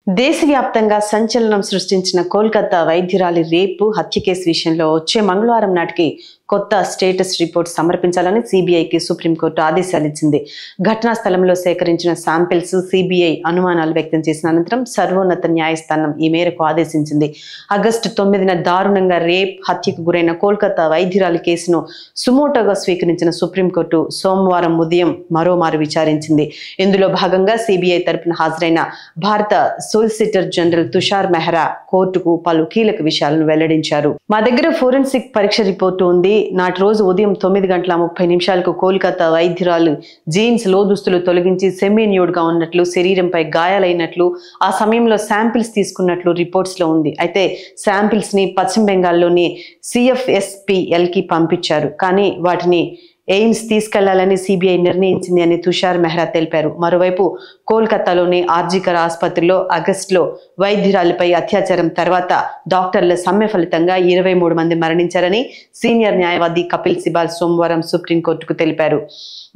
దేశవ్యాప్తంగా సంచలనం సృష్టించిన కోల్కతా వైద్యురాలి రేపు హత్య కేసు విషయంలో వచ్చే మంగళవారం నాటికి కొత్త స్టేటస్ రిపోర్ట్ సమర్పించాలని సిబిఐకి సుప్రీంకోర్టు ఆదేశాలిచ్చింది. ఘటనా స్థలంలో సేకరించిన శాంపిల్స్ సిబిఐ అనుమానాలు వ్యక్తం చేసిన అనంతరం సర్వోన్నత న్యాయస్థానం ఈ మేరకు ఆదేశించింది. ఆగస్టు 9న దారుణంగా రేప్ హత్యకు గురైన కోల్కతా వైద్యురాలి కేసును సుమోటోగా స్వీకరించిన సుప్రీంకోర్టు సోమవారం ఉదయం మరోమారు విచారించింది. ఇందులో భాగంగా సిబిఐ తరపున హాజరైన భారత సోలిసిటర్ జనరల్ తుషార్ మెహ్రా కోర్టుకు పలు కీలక విషయాలను వెల్లడించారు. మా దగ్గర ఫోరెన్సిక్ పరీక్ష రిపోర్టు ఉంది. నాటి రోజు ఉదయం 9:30 కోల్కతా వైద్యురాలు జీన్స్ లోదుస్తులు తొలగించి సెమీ న్యూడ్ గా ఉన్నట్లు, శరీరంపై గాయాలైనట్లు, ఆ సమయంలో శాంపిల్స్ తీసుకున్నట్లు రిపోర్ట్స్ లో ఉంది. అయితే శాంపిల్స్ ని పశ్చిమ బెంగాల్లోని CFSPL కి పంపించారు. కానీ వాటిని ఎయిమ్స్ తీసుకెళ్లాలని సిబిఐ నిర్ణయించింది అని తుషార్ మెహ్రా తెలిపారు. మరోవైపు కోల్కతాలోని ఆర్జికర్ ఆసుపత్రిలో ఆగస్టులో వైద్యురాలిపై అత్యాచారం తర్వాత డాక్టర్ల సమ్మె ఫలితంగా 23 మంది మరణించారని సీనియర్ న్యాయవాది కపిల్ సిబాల్ సోమవారం సుప్రీంకోర్టుకు తెలిపారు.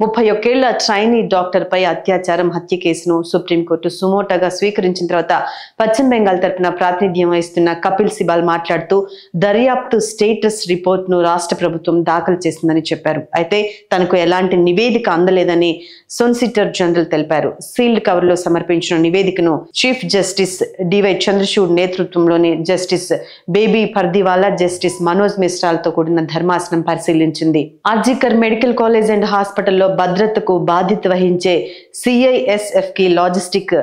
31 ఏళ్ల ట్రైనీ డాక్టర్ పై అత్యాచారం హత్య కేసును సుప్రీంకోర్టు సుమోటోగా స్వీకరించిన తర్వాత పశ్చిమ బెంగాల్ తరపున ప్రాతినిధ్యం వహిస్తున్న కపిల్ సిబాల్ మాట్లాడుతూ దర్యాప్తు స్టేటస్ రిపోర్ట్ ను రాష్ట్ర ప్రభుత్వం దాఖలు చేసిందని చెప్పారు. అయితే తనకు ఎలాంటి నివేదిక అందలేదని సోలిసిటర్ జనరల్ తెలిపారు. సీల్డ్ కవర్ లో సమర్పించిన నివేదికను చీఫ్ జస్టిస్ డివై చంద్రచూడ్ నేతృత్వంలోని justice JB Pardiwala, justice Manoj మిశ్రాలతో కూడిన ధర్మాసనం పరిశీలించింది. ఆర్జికర్ మెడికల్ కాలేజ్ అండ్ హాస్పిటల్లో భద్రతకు బాధ్యత వహించే CISF కి లాజిస్టిక్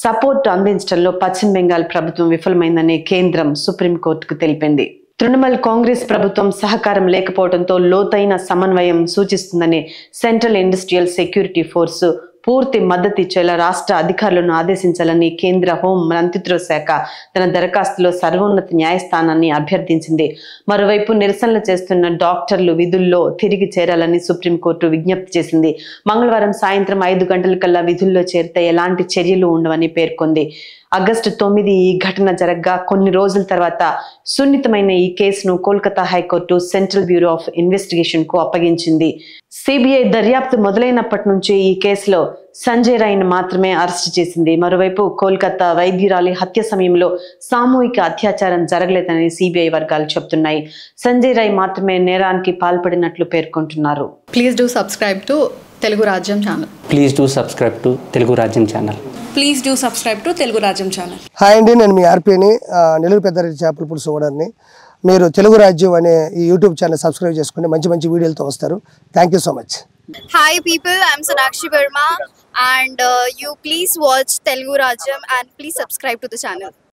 సపోర్ట్ అందించడంలో పశ్చిమ బెంగాల్ ప్రభుత్వం విఫలమైందని కేంద్రం సుప్రీంకోర్టుకు తెలిపింది. తృణమూల్ కాంగ్రెస్ ప్రభుత్వం సహకారం లేకపోవడంతో లోతైన సమన్వయం సూచిస్తుందని సెంట్రల్ ఇండస్ట్రియల్ సెక్యూరిటీ ఫోర్స్ పూర్తి మద్దతు ఇచ్చేలా రాష్ట్ర అధికారులను ఆదేశించాలని కేంద్ర హోం మంత్రిత్వ శాఖ తన దరఖాస్తులో సర్వోన్నత న్యాయస్థానాన్ని అభ్యర్థించింది. మరోవైపు నిరసనలు చేస్తున్న డాక్టర్లు విధుల్లో తిరిగి చేరాలని సుప్రీంకోర్టు విజ్ఞప్తి చేసింది. మంగళవారం సాయంత్రం 5 గంటలకల్లా విధుల్లో చేరితే ఎలాంటి చర్యలు ఉండవని పేర్కొంది. ఆగస్టు 9 ఈ ఘటన జరగ్గా కొన్ని రోజుల తర్వాత సున్నితమైన ఈ కేసును Kolkata high court central bureau of investigation కు అప్పగించింది. సిబిఐ దర్యాప్తు మొదలైనప్పటి నుంచి ఈ కేసులో సంజయ్ రాయ్ను మాత్రమే అరెస్టు చేసింది. మరోవైపు కోల్కతా వైద్యురాలి హత్య సమయంలో సామూహిక అత్యాచారం జరగలేదని సిబిఐ వర్గాలు చెబుతున్నాయి. సంజయ్ రాయ్ మాత్రమే నేరానికి పాల్పడినట్లు పేర్కొంటున్నారు. Please do subscribe to Telugu Rajyam channel. Please do subscribe to Telugu Rajyam channel. Please do subscribe to Telugu Rajyam channel. Hi అండి, నేను మీ ఆర్పీని, నెల్లూరు పెద్దారెడ్డి చేపల పులుసు ఓనర్ని. మీరు తెలుగు రాజ్యం అనే ఈ యూట్యూబ్ ఛానల్ సబ్స్క్రైబ్ చేసుకుని మంచి మంచి వీడియోలతో వస్తారు. Thank you so much. Hi people, I'm Sonakshi Verma and you please watch Telugu Rajyam and please subscribe to the channel.